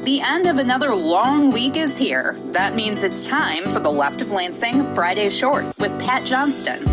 The end of another long week is here. That means it's time for the Left of Lansing Friday Short with Pat Johnston.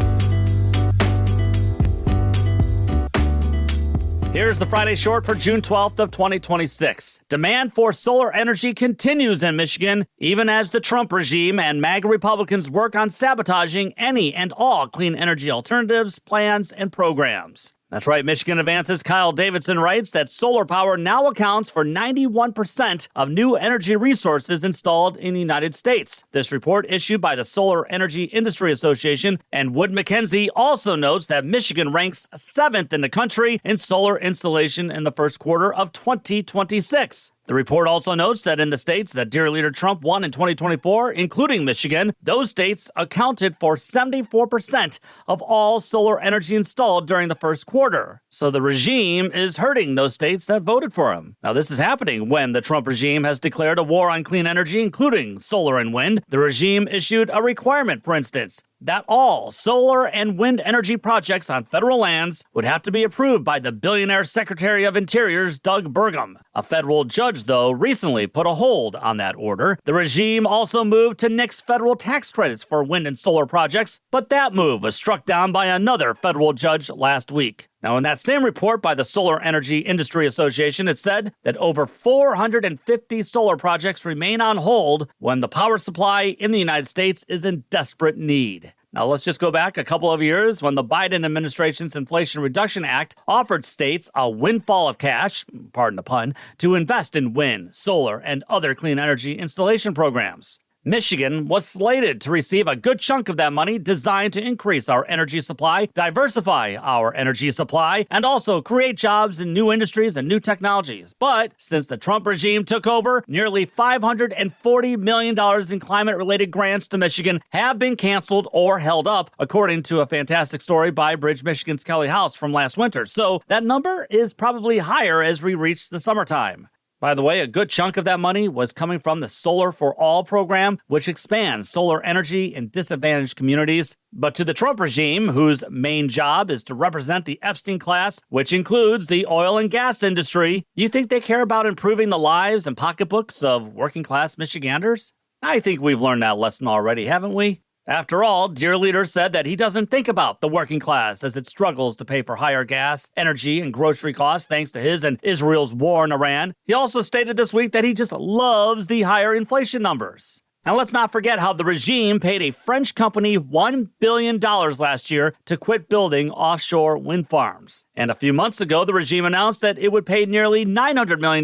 Here's the Friday Short for June 12th of 2026. Demand for solar energy continues in Michigan, even as the Trump regime and MAGA Republicans work on sabotaging any and all clean energy alternatives, plans, and programs. That's right, Michigan Advance's Kyle Davidson writes that solar power now accounts for 91% of new energy resources installed in the United States. This report, issued by the Solar Energy Industry Association and Wood Mackenzie, also notes that Michigan ranks 7th in the country in solar installation in the first quarter of 2026. The report also notes that in the states that Dear Leader Trump won in 2024, including Michigan, those states accounted for 74% of all solar energy installed during the first quarter. So the regime is hurting those states that voted for him. Now, this is happening when the Trump regime has declared a war on clean energy, including solar and wind. The regime issued a requirement, for instance, that all solar and wind energy projects on federal lands would have to be approved by the billionaire Secretary of Interior's Doug Burgum. A federal judge, though, recently put a hold on that order. The regime also moved to nix federal tax credits for wind and solar projects, but that move was struck down by another federal judge last week. Now, in that same report by the Solar Energy Industry Association, it said that over 450 solar projects remain on hold when the power supply in the United States is in desperate need. Now, let's just go back a couple of years when the Biden administration's Inflation Reduction Act offered states a windfall of cash, pardon the pun, to invest in wind, solar, and other clean energy installation programs. Michigan was slated to receive a good chunk of that money designed to increase our energy supply, diversify our energy supply, and also create jobs in new industries and new technologies. But since the Trump regime took over, nearly $540 million in climate-related grants to Michigan have been canceled or held up, according to a fantastic story by Bridge Michigan's Kelly House from last winter. So that number is probably higher as we reach the summertime. By the way, a good chunk of that money was coming from the Solar for All program, which expands solar energy in disadvantaged communities. But to the Trump regime, whose main job is to represent the Epstein Class, which includes the oil and gas industry, you think they care about improving the lives and pocketbooks of working-class Michiganders? I think we've learned that lesson already, haven't we? After all, Dear Leader said that he doesn't think about the working class as it struggles to pay for higher gas, energy, and grocery costs thanks to his and Israel's war in Iran. He also stated this week that he just loves the higher inflation numbers. And let's not forget how the regime paid a French company $1 billion last year to quit building offshore wind farms. And a few months ago, the regime announced that it would pay nearly $900 million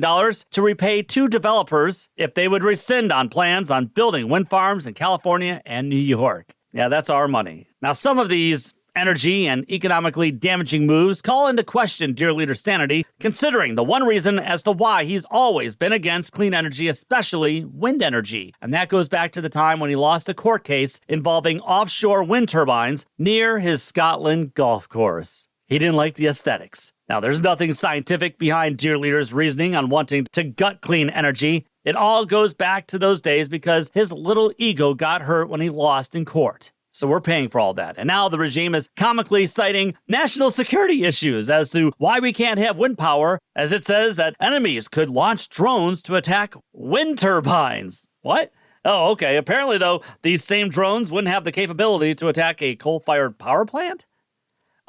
to repay 2 developers if they would rescind on plans on building wind farms in California and New York. Yeah, that's our money. Now, some of these energy and economically damaging moves call into question Dear Leader's sanity, considering the one reason as to why he's always been against clean energy, especially wind energy. And that goes back to the time when he lost a court case involving offshore wind turbines near his Scotland golf course. He didn't like the aesthetics. Now, there's nothing scientific behind Dear Leader's reasoning on wanting to gut clean energy. It all goes back to those days because his little ego got hurt when he lost in court. So we're paying for all that. And now the regime is comically citing national security issues as to why we can't have wind power, as it says that enemies could launch drones to attack wind turbines. What? Oh, okay. Apparently, though, these same drones wouldn't have the capability to attack a coal-fired power plant?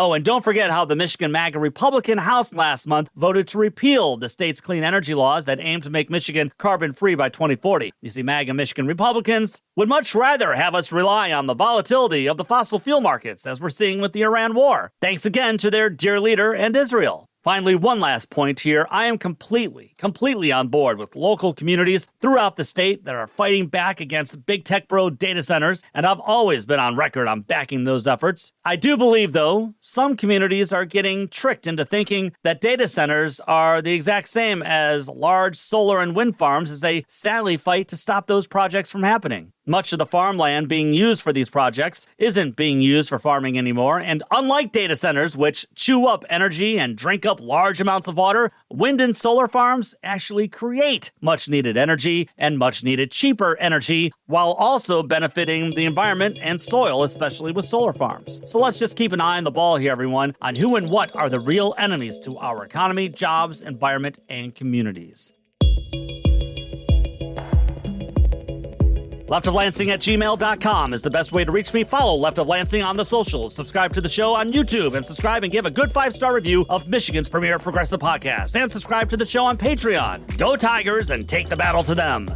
Oh, and don't forget how the Michigan MAGA Republican House last month voted to repeal the state's clean energy laws that aim to make Michigan carbon-free by 2040. You see, MAGA Michigan Republicans would much rather have us rely on the volatility of the fossil fuel markets, as we're seeing with the Iran war. Thanks again to their Dear Leader and Israel. Finally, one last point here. I am completely on board with local communities throughout the state that are fighting back against big tech bro data centers, and I've always been on record on backing those efforts. I do believe, though, some communities are getting tricked into thinking that data centers are the exact same as large solar and wind farms as they sadly fight to stop those projects from happening. Much of the farmland being used for these projects isn't being used for farming anymore, and unlike data centers, which chew up energy and drink up large amounts of water, wind and solar farms actually create much-needed energy and much-needed cheaper energy, while also benefiting the environment and soil, especially with solar farms. So let's just keep an eye on the ball here, everyone, on who and what are the real enemies to our economy, jobs, environment, and communities. leftoflansing@gmail.com is the best way to reach me. Follow Left of Lansing on the socials. Subscribe to the show on YouTube and subscribe and give a good 5-star review of Michigan's premier progressive podcast. And subscribe to the show on Patreon. Go Tigers and take the battle to them.